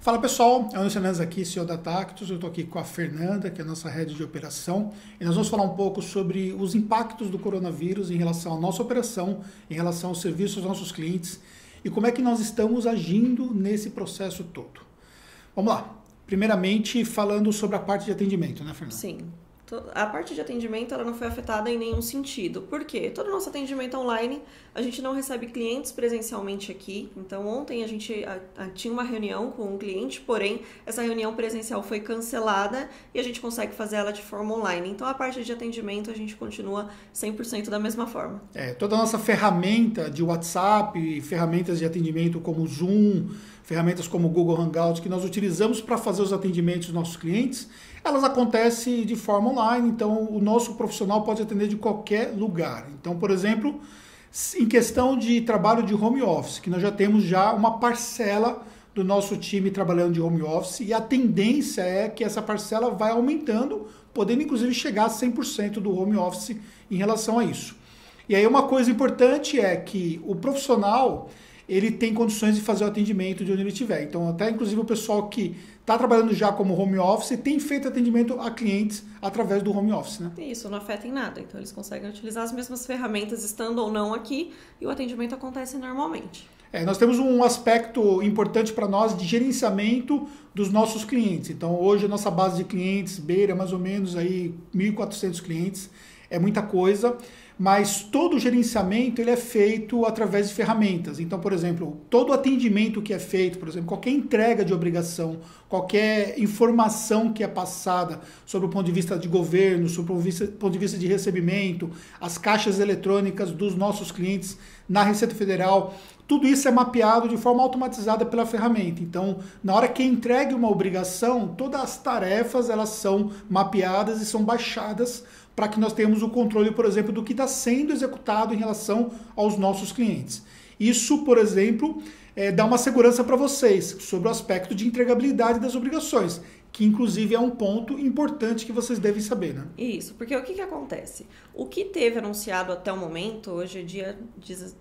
Fala pessoal, é o Anderson Fernandes aqui, CEO da Tactus. Eu estou aqui com a Fernanda, que é a nossa head de operação, e nós vamos falar um pouco sobre os impactos do coronavírus em relação à nossa operação, em relação aos serviços dos nossos clientes e como é que nós estamos agindo nesse processo todo. Vamos lá. Primeiramente, falando sobre a parte de atendimento, né, Fernanda? Sim. A parte de atendimento ela não foi afetada em nenhum sentido. Por quê? Todo o nosso atendimento online, a gente não recebe clientes presencialmente aqui. Então, ontem a gente tinha uma reunião com um cliente, porém, essa reunião presencial foi cancelada e a gente consegue fazer ela de forma online. Então, a parte de atendimento, a gente continua 100% da mesma forma. Toda a nossa ferramenta de WhatsApp, ferramentas de atendimento como Zoom, ferramentas como o Google Hangouts, que nós utilizamos para fazer os atendimentos dos nossos clientes, elas acontecem de forma online, então o nosso profissional pode atender de qualquer lugar. Então, por exemplo, em questão de trabalho de home office, que nós já temos uma parcela do nosso time trabalhando de home office, e a tendência é que essa parcela vai aumentando, podendo inclusive chegar a 100% do home office em relação a isso. E aí uma coisa importante é que o profissional ele tem condições de fazer o atendimento de onde ele estiver. Então, até inclusive o pessoal que está trabalhando já como home office tem feito atendimento a clientes através do home office, né? Isso não afeta em nada. Então, eles conseguem utilizar as mesmas ferramentas estando ou não aqui e o atendimento acontece normalmente. Nós temos um aspecto importante para nós de gerenciamento dos nossos clientes. Então, hoje a nossa base de clientes beira mais ou menos aí 1.400 clientes. É muita coisa, mas todo o gerenciamento ele é feito através de ferramentas. Então, por exemplo, todo o atendimento que é feito, por exemplo, qualquer entrega de obrigação, qualquer informação que é passada sobre o ponto de vista de governo, sobre o ponto de vista de recebimento, as caixas eletrônicas dos nossos clientes na Receita Federal, tudo isso é mapeado de forma automatizada pela ferramenta. Então, na hora que entregue uma obrigação, todas as tarefas elas são mapeadas e são baixadas para que nós tenhamos o controle, por exemplo, do que está sendo executado em relação aos nossos clientes. Isso, por exemplo, dá uma segurança para vocês sobre o aspecto de entregabilidade das obrigações, que inclusive é um ponto importante que vocês devem saber, né? Isso, porque o que acontece? O que teve anunciado até o momento, hoje é dia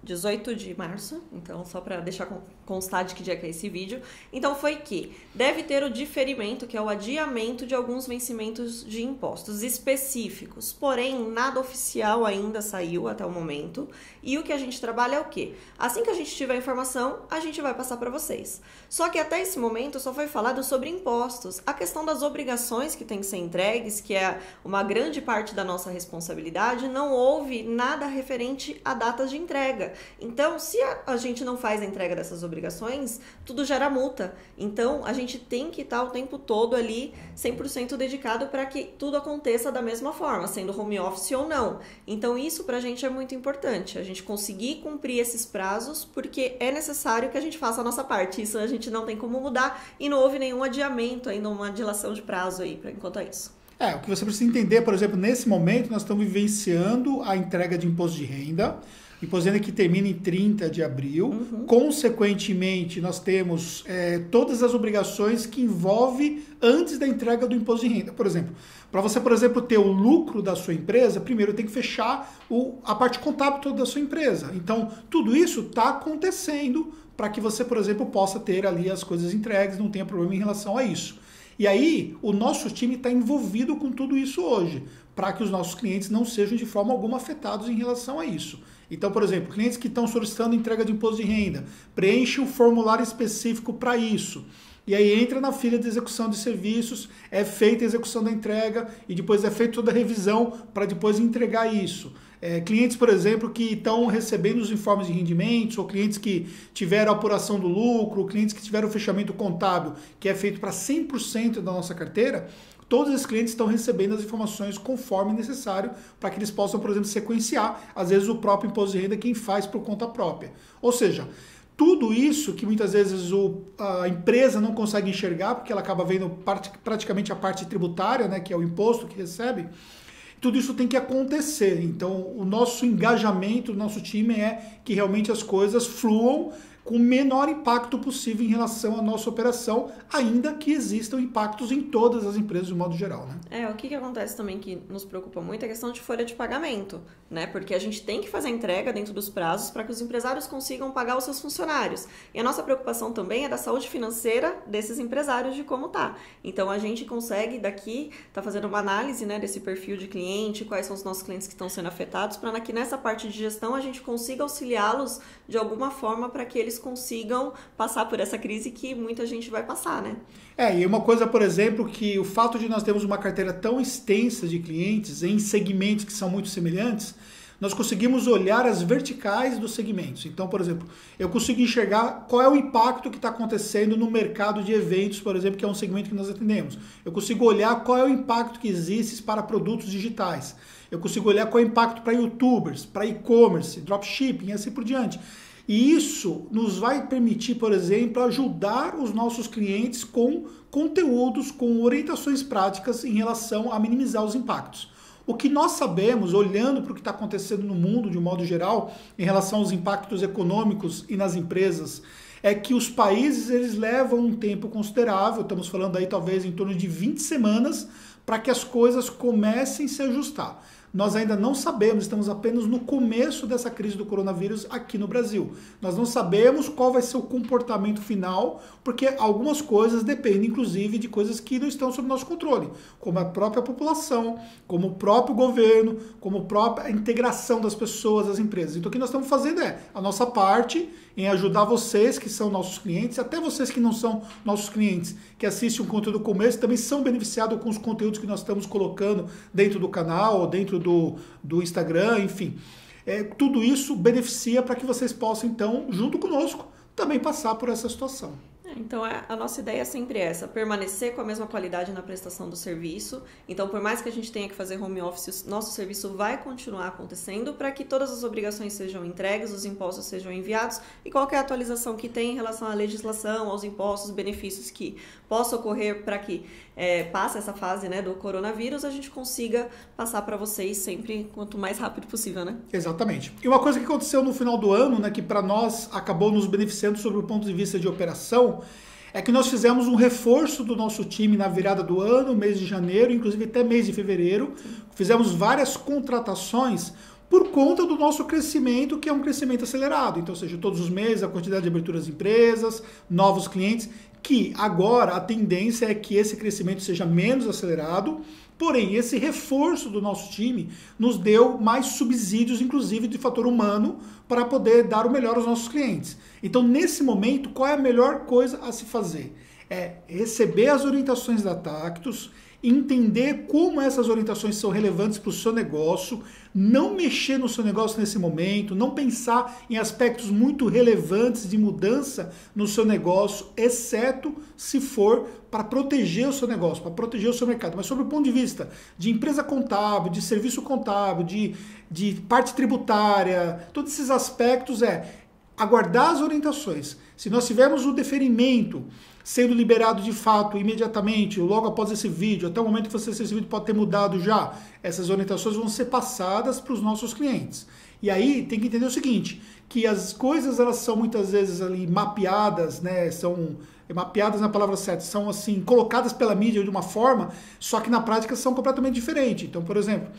18 de março, então só para deixar constar de que dia que é esse vídeo, então foi que deve ter o diferimento, que é o adiamento de alguns vencimentos de impostos específicos, porém nada oficial ainda saiu até o momento, e o que a gente trabalha é o quê? Assim que a gente tiver a informação, a gente vai passar para vocês. Só que até esse momento só foi falado sobre impostos. A questão das obrigações que tem que ser entregues, que é uma grande parte da nossa responsabilidade, não houve nada referente a datas de entrega. Então, se a gente não faz a entrega dessas obrigações, tudo gera multa. Então, a gente tem que estar o tempo todo ali 100% dedicado para que tudo aconteça da mesma forma, sendo home office ou não. Então, isso para a gente é muito importante, a gente conseguir cumprir esses prazos, porque é necessário que a gente faça a nossa parte. Isso a gente não tem como mudar e não houve nenhum adiamento, ainda uma dilação de prazo aí enquanto a isso. O que você precisa entender, por exemplo, nesse momento nós estamos vivenciando a entrega de imposto de renda, imposto de renda que termina em 30 de abril. Consequentemente, nós temos todas as obrigações que envolvem antes da entrega do imposto de renda. Por exemplo, para você, por exemplo, ter o lucro da sua empresa, primeiro tem que fechar a parte contábil toda da sua empresa. Então, tudo isso está acontecendo para que você, por exemplo, possa ter ali as coisas entregues, não tenha problema em relação a isso. E aí, o nosso time está envolvido com tudo isso hoje, para que os nossos clientes não sejam de forma alguma afetados em relação a isso. Então, por exemplo, clientes que estão solicitando entrega de imposto de renda, preenche um formulário específico para isso. E aí entra na fila de execução de serviços, é feita a execução da entrega e depois é feita toda a revisão para depois entregar isso. Clientes, por exemplo, que estão recebendo os informes de rendimentos, ou clientes que tiveram a apuração do lucro, clientes que tiveram o fechamento contábil, que é feito para 100% da nossa carteira, todos esses clientes estão recebendo as informações conforme necessário para que eles possam, por exemplo, sequenciar, às vezes, o próprio imposto de renda quem faz por conta própria. Ou seja, tudo isso que muitas vezes a empresa não consegue enxergar, porque ela acaba vendo praticamente a parte tributária, né, que é o imposto que recebe, tudo isso tem que acontecer. Então, o nosso engajamento, o nosso time é que realmente as coisas fluam com o menor impacto possível em relação à nossa operação, ainda que existam impactos em todas as empresas de modo geral, né? O que acontece também que nos preocupa muito é a questão de folha de pagamento, né? Porque a gente tem que fazer a entrega dentro dos prazos para que os empresários consigam pagar os seus funcionários. E a nossa preocupação também é da saúde financeira desses empresários, de como tá. Então a gente consegue daqui tá fazendo uma análise, né, desse perfil de cliente, quais são os nossos clientes que estão sendo afetados, para que nessa parte de gestão a gente consiga auxiliá-los de alguma forma para que eles consigam passar por essa crise que muita gente vai passar, né? E uma coisa, por exemplo, que o fato de nós termos uma carteira tão extensa de clientes em segmentos que são muito semelhantes, nós conseguimos olhar as verticais dos segmentos. Então, por exemplo, eu consigo enxergar qual é o impacto que está acontecendo no mercado de eventos, por exemplo, que é um segmento que nós atendemos. Eu consigo olhar qual é o impacto que existe para produtos digitais. Eu consigo olhar qual é o impacto para youtubers, para e-commerce, dropshipping e assim por diante. E isso nos vai permitir, por exemplo, ajudar os nossos clientes com conteúdos, com orientações práticas em relação a minimizar os impactos. O que nós sabemos, olhando para o que está acontecendo no mundo de um modo geral, em relação aos impactos econômicos e nas empresas, é que os países eles levam um tempo considerável, estamos falando aí talvez em torno de 20 semanas, para que as coisas comecem a se ajustar. Nós ainda não sabemos, estamos apenas no começo dessa crise do coronavírus aqui no Brasil. Nós não sabemos qual vai ser o comportamento final, porque algumas coisas dependem, inclusive, de coisas que não estão sob nosso controle, como a própria população, como o próprio governo, como a própria integração das pessoas, das empresas. Então, o que nós estamos fazendo é a nossa parte em ajudar vocês, que são nossos clientes, até vocês que não são nossos clientes, que assistem o conteúdo do começo, também são beneficiados com os conteúdos que nós estamos colocando dentro do canal, dentro do Instagram, enfim. Tudo isso beneficia para que vocês possam, então, junto conosco, também passar por essa situação. Então, a nossa ideia é sempre essa, permanecer com a mesma qualidade na prestação do serviço. Então, por mais que a gente tenha que fazer home office, nosso serviço vai continuar acontecendo para que todas as obrigações sejam entregues, os impostos sejam enviados e qualquer atualização que tem em relação à legislação, aos impostos, benefícios que possa ocorrer para que passe essa fase, né, do coronavírus, a gente consiga passar para vocês sempre quanto mais rápido possível, né? Exatamente. E uma coisa que aconteceu no final do ano, né, que para nós acabou nos beneficiando sobre o ponto de vista de operação, é que nós fizemos um reforço do nosso time na virada do ano, mês de janeiro, inclusive até mês de fevereiro. Fizemos várias contratações por conta do nosso crescimento, que é um crescimento acelerado. Então, ou seja, todos os meses a quantidade de aberturas de empresas, novos clientes, que agora a tendência é que esse crescimento seja menos acelerado. Porém, esse reforço do nosso time nos deu mais subsídios, inclusive de fator humano, para poder dar o melhor aos nossos clientes. Então, nesse momento, qual é a melhor coisa a se fazer? É receber as orientações da Tactus, entender como essas orientações são relevantes para o seu negócio, não mexer no seu negócio nesse momento, não pensar em aspectos muito relevantes de mudança no seu negócio, exceto se for para proteger o seu negócio, para proteger o seu mercado. Mas sobre o ponto de vista de empresa contábil, de serviço contábil, de parte tributária, todos esses aspectos aguardar as orientações. Se nós tivermos o deferimento sendo liberado de fato imediatamente, logo após esse vídeo, até o momento que você assistir esse vídeo pode ter mudado já, essas orientações vão ser passadas para os nossos clientes. E aí tem que entender o seguinte, que as coisas elas são muitas vezes ali mapeadas, né, são mapeadas na palavra certa, são assim colocadas pela mídia de uma forma, só que na prática são completamente diferentes. Então, por exemplo,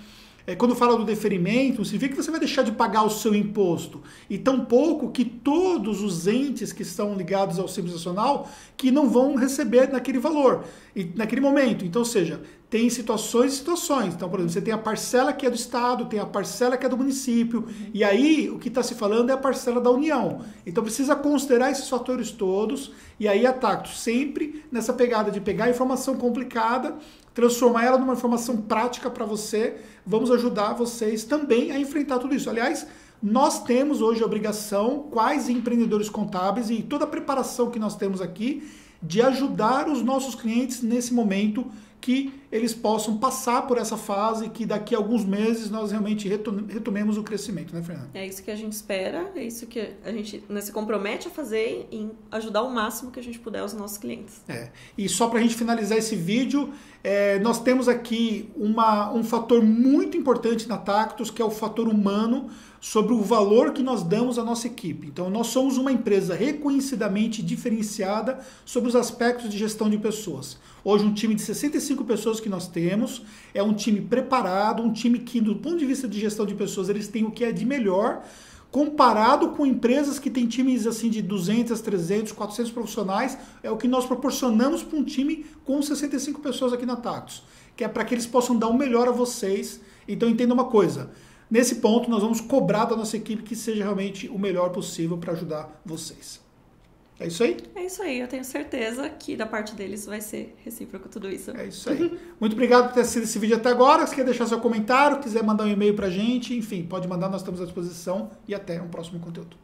quando fala do deferimento, significa que você vai deixar de pagar o seu imposto. E tampouco que todos os entes que estão ligados ao Simples Nacional que não vão receber naquele valor, e naquele momento. Então, ou seja, tem situações e situações. Então, por exemplo, você tem a parcela que é do Estado, tem a parcela que é do município, e aí o que está se falando é a parcela da União. Então, precisa considerar esses fatores todos, e aí a Tactus sempre nessa pegada de pegar a informação complicada, transformar ela numa informação prática para você. Vamos ajudar vocês também a enfrentar tudo isso. Aliás, nós temos hoje a obrigação, quais empreendedores contábeis e toda a preparação que nós temos aqui, de ajudar os nossos clientes nesse momento, que eles possam passar por essa fase, que daqui a alguns meses nós realmente retomemos o crescimento, né, Fernanda? É isso que a gente espera, é isso que a gente se compromete a fazer, em ajudar o máximo que a gente puder os nossos clientes. E só para a gente finalizar esse vídeo, nós temos aqui um fator muito importante na Tactus, que é o fator humano. sobre o valor que nós damos à nossa equipe. Então, nós somos uma empresa reconhecidamente diferenciada sobre os aspectos de gestão de pessoas. Hoje, um time de 65 pessoas que nós temos é um time preparado, um time que, do ponto de vista de gestão de pessoas, eles têm o que é de melhor, comparado com empresas que têm times assim de 200, 300, 400 profissionais, é o que nós proporcionamos para um time com 65 pessoas aqui na Tactus, que é para que eles possam dar o melhor a vocês. Então, entenda uma coisa. Nesse ponto, nós vamos cobrar da nossa equipe que seja realmente o melhor possível para ajudar vocês. É isso aí? É isso aí. Eu tenho certeza que da parte deles vai ser recíproco tudo isso. É isso aí. Muito obrigado por ter assistido esse vídeo até agora. Se quer deixar seu comentário, quiser mandar um e-mail para a gente, enfim, pode mandar, nós estamos à disposição. E até um próximo conteúdo.